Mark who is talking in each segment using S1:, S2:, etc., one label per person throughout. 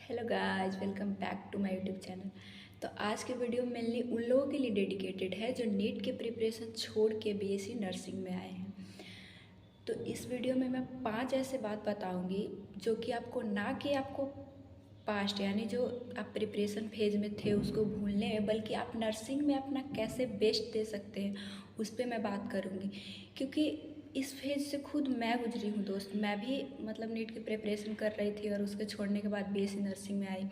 S1: Hello guys, welcome back to my YouTube channel. तो आज के वीडियो मेनली उन लोगों के लिए डेडिकेटेड है जो नीट के प्रिपरेशन छोड़ के बीएससी नर्सिंग में आए हैं। तो इस वीडियो में मैं 5 ऐसे बात बताऊंगी जो कि आपको ना कि आपको पास्ट यानी जो आप प्रिपरेशन फेज में थे उसको भूलने में, बल्कि आप नर्सिंग में अपना कैसे बेस्ट दे सकते हैं उस पर मैं बात करूँगी। क्योंकि इस फेज से खुद मैं गुजरी हूँ दोस्त। मैं भी नीट की प्रिपरेशन कर रही थी और उसके छोड़ने के बाद बीएससी नर्सिंग में आई।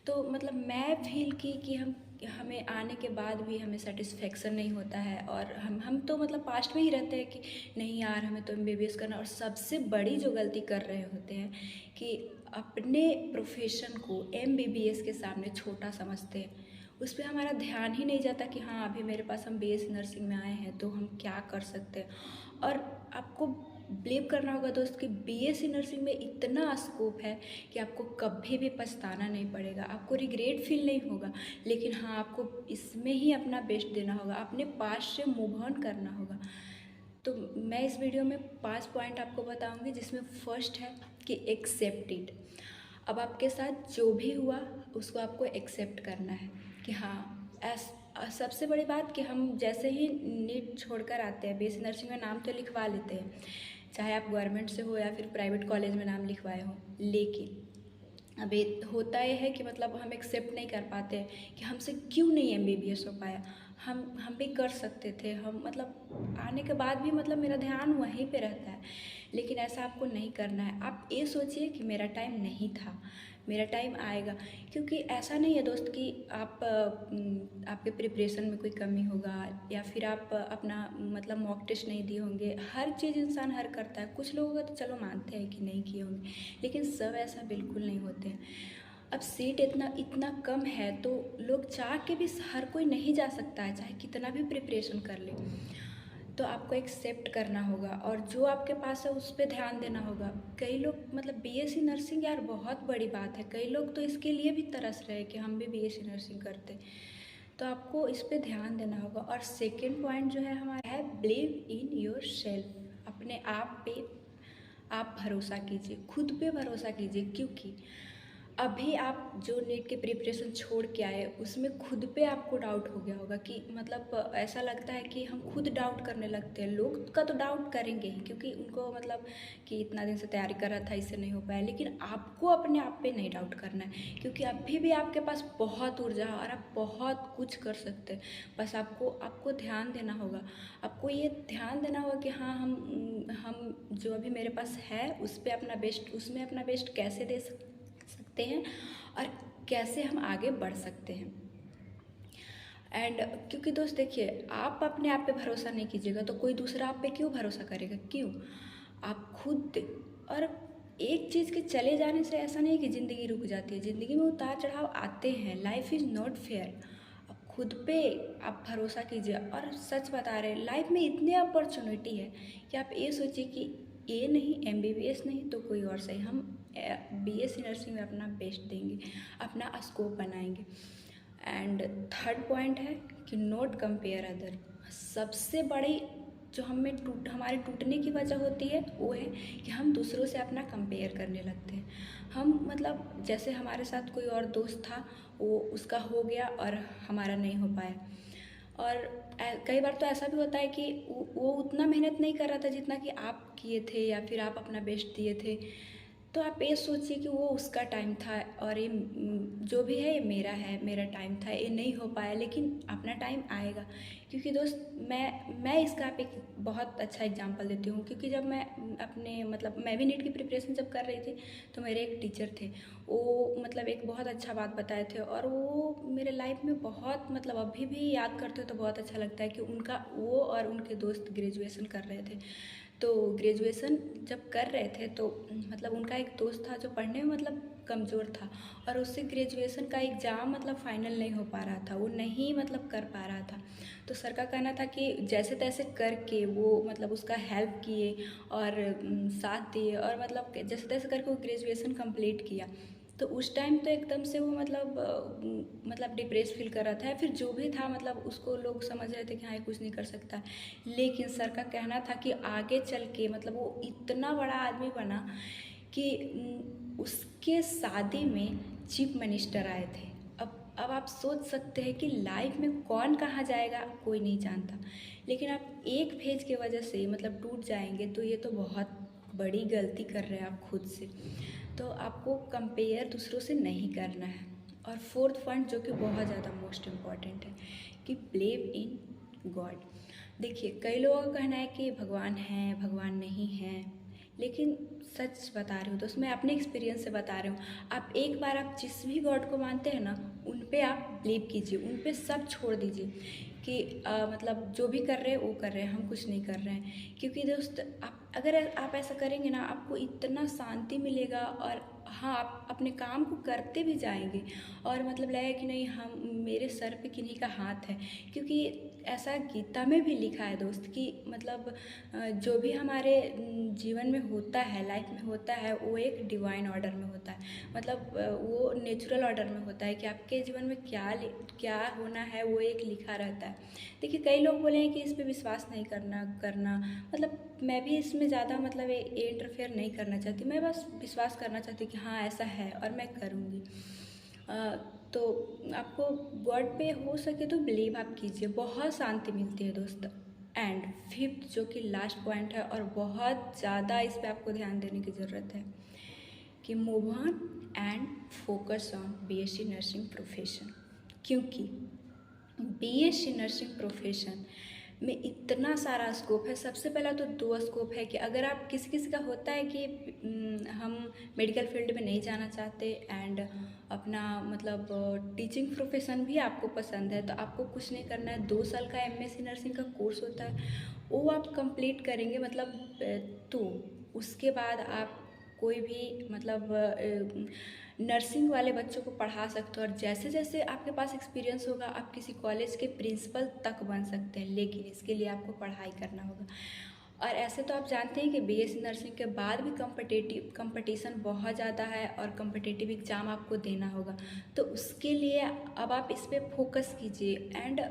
S1: तो मैं फील की कि हमें आने के बाद भी हमें सेटिस्फेक्शन नहीं होता है, और हम तो पास्ट में ही रहते हैं कि नहीं यार हमें तो एमबीबीएस करना। और सबसे बड़ी जो गलती कर रहे होते हैं कि अपने प्रोफेशन को एमबीबीएस के सामने छोटा समझते हैं। उस पर हमारा ध्यान ही नहीं जाता कि हाँ अभी मेरे पास हम बीएससी नर्सिंग में आए हैं तो हम क्या कर सकते हैं। और आपको बिलीव करना होगा दोस्त कि बीएससी नर्सिंग में इतना स्कोप है कि आपको कभी भी पछताना नहीं पड़ेगा, आपको रिग्रेट फील नहीं होगा। लेकिन हाँ, आपको इसमें ही अपना बेस्ट देना होगा, अपने पास से मूव ऑन करना होगा। तो मैं इस वीडियो में 5 पॉइंट आपको बताऊंगी, जिसमें फर्स्ट है कि एक्सेप्ट इट। अब आपके साथ जो भी हुआ उसको आपको एक्सेप्ट करना है कि हाँ सबसे बड़ी बात कि हम जैसे ही नीट छोड़कर आते हैं बीएससी नर्सिंग में नाम तो लिखवा लेते हैं, चाहे आप गवर्नमेंट से हो या फिर प्राइवेट कॉलेज में नाम लिखवाए हो। लेकिन अभी होता ये है कि हम एक्सेप्ट नहीं कर पाते कि हमसे क्यों नहीं एमबीबीएस हो पाया। हम भी कर सकते थे। हम आने के बाद भी मेरा ध्यान वहीं पे रहता है। लेकिन ऐसा आपको नहीं करना है। आप ये सोचिए कि मेरा टाइम नहीं था, मेरा टाइम आएगा। क्योंकि ऐसा नहीं है दोस्त कि आपके प्रिपरेशन में कोई कमी होगा या फिर आप अपना मॉक टेस्ट नहीं दिए होंगे। हर चीज़ इंसान हर करता है। कुछ लोगों का तो चलो मानते हैं कि नहीं किए होंगे, लेकिन सब ऐसा बिल्कुल नहीं होते हैं। अब सीट इतना इतना कम है तो लोग चाह के भी हर कोई नहीं जा सकता है, चाहे कितना भी प्रिपरेशन कर ले। तो आपको एक्सेप्ट करना होगा और जो आपके पास है उस पर ध्यान देना होगा। कई लोग बीएससी नर्सिंग यार बहुत बड़ी बात है, कई लोग तो इसके लिए भी तरस रहे हैं कि हम भी बीएससी नर्सिंग करते। तो आपको इस पर ध्यान देना होगा। और सेकंड पॉइंट जो है हमारा है बिलीव इन योर सेल्फ। अपने आप पे आप भरोसा कीजिए, खुद पे भरोसा कीजिए। क्योंकि अभी आप जो नीट की प्रिपरेशन छोड़ के आए उसमें खुद पे आपको डाउट हो गया होगा कि ऐसा लगता है कि हम खुद डाउट करने लगते हैं। लोग का तो डाउट करेंगे ही, क्योंकि उनको कि इतना दिन से तैयारी कर रहा था इससे नहीं हो पाया। लेकिन आपको अपने आप पे नहीं डाउट करना है, क्योंकि अभी भी आपके पास बहुत ऊर्जा है और आप बहुत कुछ कर सकते हैं। बस आपको ध्यान देना होगा। आपको ये ध्यान देना होगा कि हाँ हम जो अभी मेरे पास है उस पर अपना बेस्ट, उसमें अपना बेस्ट कैसे दे सकते हैं और कैसे हम आगे बढ़ सकते हैं। एंड क्योंकि दोस्त देखिए, आप अपने आप पे भरोसा नहीं कीजिएगा तो कोई दूसरा आप पे क्यों भरोसा करेगा? क्यों? आप खुद। और एक चीज़ के चले जाने से ऐसा नहीं कि ज़िंदगी रुक जाती है। ज़िंदगी में उतार चढ़ाव आते हैं, लाइफ इज़ नॉट फेयर। आप खुद पे आप भरोसा कीजिए। और सच बता रहे, लाइफ में इतनी अपॉर्चुनिटी है कि आप ये सोचिए कि ये नहीं, एमबीबीएस नहीं तो कोई और सही, हम बीएससी नर्सिंग में अपना बेस्ट देंगे, अपना स्कोप बनाएंगे। एंड थर्ड पॉइंट है कि नोट कंपेयर अदर। सबसे बड़ी जो हमारे टूटने की वजह होती है वो है कि हम दूसरों से अपना कंपेयर करने लगते हैं। हम जैसे हमारे साथ कोई और दोस्त था, वो उसका हो गया और हमारा नहीं हो पाया। और कई बार तो ऐसा भी होता है कि वो उतना मेहनत नहीं कर रहा था जितना कि आप किए थे या फिर आप अपना बेस्ट दिए थे। तो आप ये सोचिए कि वो उसका टाइम था और ये जो भी है ये मेरा है, मेरा टाइम था, ये नहीं हो पाया, लेकिन अपना टाइम आएगा। क्योंकि दोस्त मैं इसका आप एक बहुत अच्छा एग्जांपल देती हूँ। क्योंकि जब मैं अपने मैं भी नीट की प्रिपरेशन जब कर रही थी तो मेरे एक टीचर थे, वो एक बहुत अच्छा बात बताए थे। और वो मेरे लाइफ में बहुत अभी भी याद करते हो तो बहुत अच्छा लगता है कि वो और उनके दोस्त ग्रेजुएशन कर रहे थे। तो ग्रेजुएशन जब कर रहे थे तो उनका एक दोस्त था जो पढ़ने में कमज़ोर था, और उससे ग्रेजुएशन का एग्ज़ाम फाइनल नहीं हो पा रहा था, वो नहीं कर पा रहा था। तो सर का कहना था कि जैसे तैसे करके वो उसका हेल्प किए और साथ दिए, और जैसे तैसे करके वो ग्रेजुएशन कंप्लीट किया। तो उस टाइम तो एकदम से वो डिप्रेस फील कर रहा था, या फिर जो भी था उसको लोग समझ रहे थे कि हाँ ये कुछ नहीं कर सकता। लेकिन सर का कहना था कि आगे चल के वो इतना बड़ा आदमी बना कि उसके शादी में चीफ मिनिस्टर आए थे। अब आप सोच सकते हैं कि लाइफ में कौन कहाँ जाएगा कोई नहीं जानता, लेकिन आप एक फेज की वजह से मतलब टूट जाएंगे तो ये तो बहुत बड़ी गलती कर रहे हैं आप खुद से। तो आपको कंपेयर दूसरों से नहीं करना है। और फोर्थ पॉइंट जो कि बहुत ज़्यादा मोस्ट इम्पॉर्टेंट है कि बिलीव इन गॉड। देखिए, कई लोगों का कहना है कि भगवान है, भगवान नहीं है, लेकिन सच बता रही हूँ दोस्त, मैं अपने एक्सपीरियंस से बता रही हूँ। आप एक बार आप जिस भी गॉड को मानते हैं ना, उन पे आप बिलीव कीजिए, उन पे सब छोड़ दीजिए कि मतलब जो भी कर रहे हैं वो कर रहे हैं, हम कुछ नहीं कर रहे हैं। क्योंकि दोस्त, अगर आप ऐसा करेंगे ना, आपको इतना शांति मिलेगा और हाँ, आप अपने काम को करते भी जाएंगे और मतलब लगेगा कि नहीं, हम मेरे सर पे किन्हीं का हाथ है। क्योंकि ऐसा गीता में भी लिखा है दोस्त कि मतलब जो भी हमारे जीवन में होता है, लाइफ में होता है, वो एक डिवाइन ऑर्डर में होता है। मतलब वो नेचुरल ऑर्डर में होता है कि आपके जीवन में क्या होना है, वो एक लिखा रहता है। देखिए, कई लोग बोले हैं कि इस पे विश्वास नहीं करना मतलब मैं भी इसमें ज़्यादा मतलब ये इंटरफेयर नहीं करना चाहती। मैं बस विश्वास करना चाहती कि हाँ ऐसा है और मैं करूँगी। तो आपको गॉड पे हो सके तो बिलीव आप कीजिए, बहुत शांति मिलती है दोस्त। एंड फिफ्थ जो कि लास्ट पॉइंट है और बहुत ज़्यादा इस पे आपको ध्यान देने की ज़रूरत है कि move on and focus on BSc nursing profession. क्योंकि बीएससी नर्सिंग प्रोफेशन में इतना सारा स्कोप है। सबसे पहला तो 2 स्कोप है कि अगर आप किसी का होता है कि हम मेडिकल फील्ड में नहीं जाना चाहते एंड अपना मतलब टीचिंग प्रोफेशन भी आपको पसंद है, तो आपको कुछ नहीं करना है। 2 साल का एमएससी नर्सिंग का कोर्स होता है, वो आप कंप्लीट करेंगे मतलब तो उसके बाद आप कोई भी मतलब नर्सिंग वाले बच्चों को पढ़ा सकते हो और जैसे जैसे आपके पास एक्सपीरियंस होगा आप किसी कॉलेज के प्रिंसिपल तक बन सकते हैं। लेकिन इसके लिए आपको पढ़ाई करना होगा। और ऐसे तो आप जानते हैं कि बीएससी नर्सिंग के बाद भी कंपटीशन बहुत ज़्यादा है और कॉम्पिटिटिव एग्ज़ाम आपको देना होगा। तो उसके लिए अब आप इस पर फोकस कीजिए एंड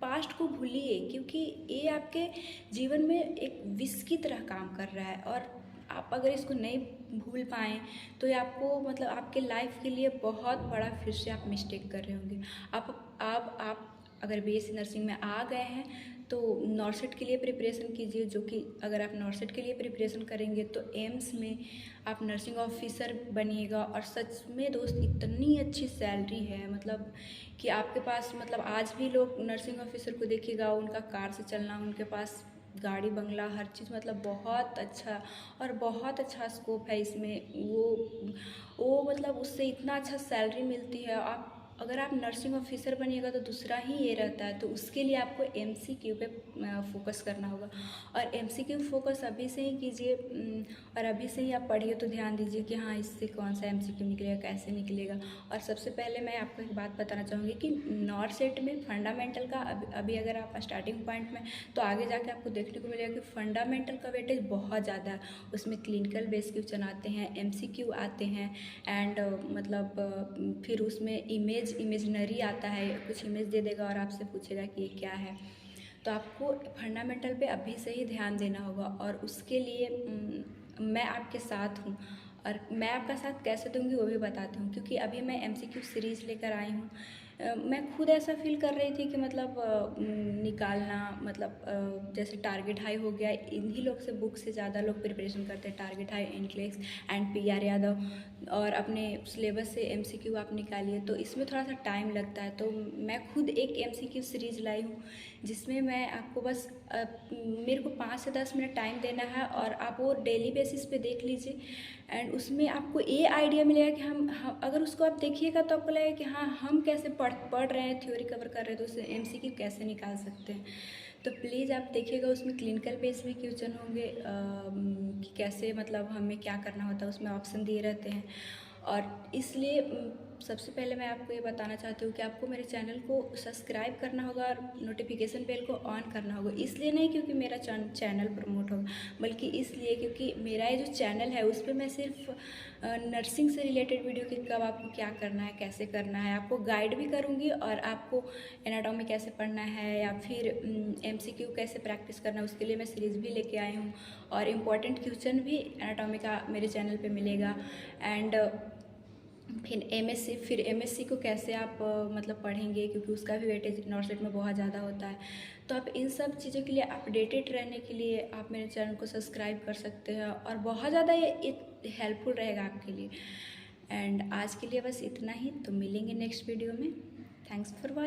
S1: पास्ट को भूलिए, क्योंकि ये आपके जीवन में एक विष की तरह काम कर रहा है। और आप अगर इसको नहीं भूल पाएँ तो ये आपको मतलब आपके लाइफ के लिए बहुत बड़ा फिर से आप मिस्टेक कर रहे होंगे। आप अगर बीएससी नर्सिंग में आ गए हैं तो नॉर्सेट के लिए प्रिपरेशन कीजिए, जो कि अगर आप नॉर्सेट के लिए प्रिपरेशन करेंगे तो एम्स में आप नर्सिंग ऑफिसर बनिएगा। और सच में दोस्त, इतनी अच्छी सैलरी है मतलब कि आपके पास मतलब आज भी लोग नर्सिंग ऑफिसर को देखिएगा, उनका कार से चलना, उनके पास गाड़ी बंगला हर चीज़ मतलब बहुत अच्छा और बहुत अच्छा स्कोप है इसमें। वो मतलब उससे इतना अच्छा सैलरी मिलती है। अगर आप नर्सिंग ऑफिसर बनिएगा तो दूसरा ही ये रहता है, तो उसके लिए आपको एमसीक्यू पे फोकस करना होगा। और एमसीक्यू फोकस अभी से ही कीजिए और अभी से ही आप पढ़िए तो ध्यान दीजिए कि हाँ इससे कौन सा एमसीक्यू निकलेगा, कैसे निकलेगा। और सबसे पहले मैं आपको एक बात बताना चाहूँगी कि नॉर्सेट में फंडामेंटल का अभी अगर आप स्टार्टिंग पॉइंट में, तो आगे जाके आपको देखने को मिलेगा कि फंडामेंटल का वेटेज बहुत ज़्यादा है। उसमें क्लिनिकल बेस क्वेश्चन आते हैं, एमसीक्यू आते हैं एंड मतलब फिर उसमें इमेजनरी आता है, कुछ इमेज दे देगा और आपसे पूछेगा कि ये क्या है। तो आपको फंडामेंटल पे अभी से ही ध्यान देना होगा। और उसके लिए मैं आपके साथ हूँ और मैं आपका साथ कैसे दूँगी वो भी बताती हूँ। क्योंकि अभी मैं एमसीक्यू सीरीज़ लेकर आई हूँ। मैं खुद ऐसा फील कर रही थी कि मतलब निकालना मतलब जैसे टारगेट हाई हो गया, इन्हीं लोग से बुक से ज़्यादा लोग प्रिपरेशन करते हैं, target high, NCLEX and PR Yadav, और अपने सिलेबस से एमसीक्यू आप निकालिए तो इसमें थोड़ा सा टाइम लगता है। तो मैं खुद एक एमसीक्यू सीरीज़ लाई हूँ जिसमें मैं आपको बस मेरे को 5 से 10 मिनट टाइम देना है और आप वो डेली बेसिस पे देख लीजिए एंड उसमें आपको ये आइडिया मिलेगा कि हम अगर उसको आप देखिएगा तो आपको लगेगा कि हाँ हम कैसे पढ़ रहे हैं, थ्योरी कवर कर रहे हैं, तो उससे एमसीक्यू कैसे निकाल सकते हैं। तो प्लीज़ आप देखिएगा, उसमें क्लिनिकल बेस में क्वेश्चन होंगे कि कैसे मतलब हमें क्या करना होता है, उसमें ऑप्शन दिए रहते हैं। और इसलिए सबसे पहले मैं आपको ये बताना चाहती हूँ कि आपको मेरे चैनल को सब्सक्राइब करना होगा और नोटिफिकेशन बेल को ऑन करना होगा। इसलिए नहीं क्योंकि मेरा चैनल प्रमोट होगा, बल्कि इसलिए क्योंकि मेरा ये जो चैनल है उस पर मैं सिर्फ नर्सिंग से रिलेटेड वीडियो कि कब आपको क्या करना है, कैसे करना है, आपको गाइड भी करूँगी और आपको एनाटॉमी कैसे पढ़ना है या फिर एमसीक्यू कैसे प्रैक्टिस करना है उसके लिए मैं सीरीज़ भी लेके आई हूँ। और इम्पॉर्टेंट क्वेश्चन भी एनाटॉमी का मेरे चैनल पे मिलेगा। एंड इन एमएससी, फिर एमएससी को कैसे आप मतलब पढ़ेंगे, क्योंकि उसका भी वेटेज नॉर्सेट में बहुत ज़्यादा होता है। तो आप इन सब चीज़ों के लिए अपडेटेड रहने के लिए आप मेरे चैनल को सब्सक्राइब कर सकते हैं, और बहुत ज़्यादा ये हेल्पफुल रहेगा आपके लिए। एंड आज के लिए बस इतना ही, तो मिलेंगे नेक्स्ट वीडियो में। Thanks for watching.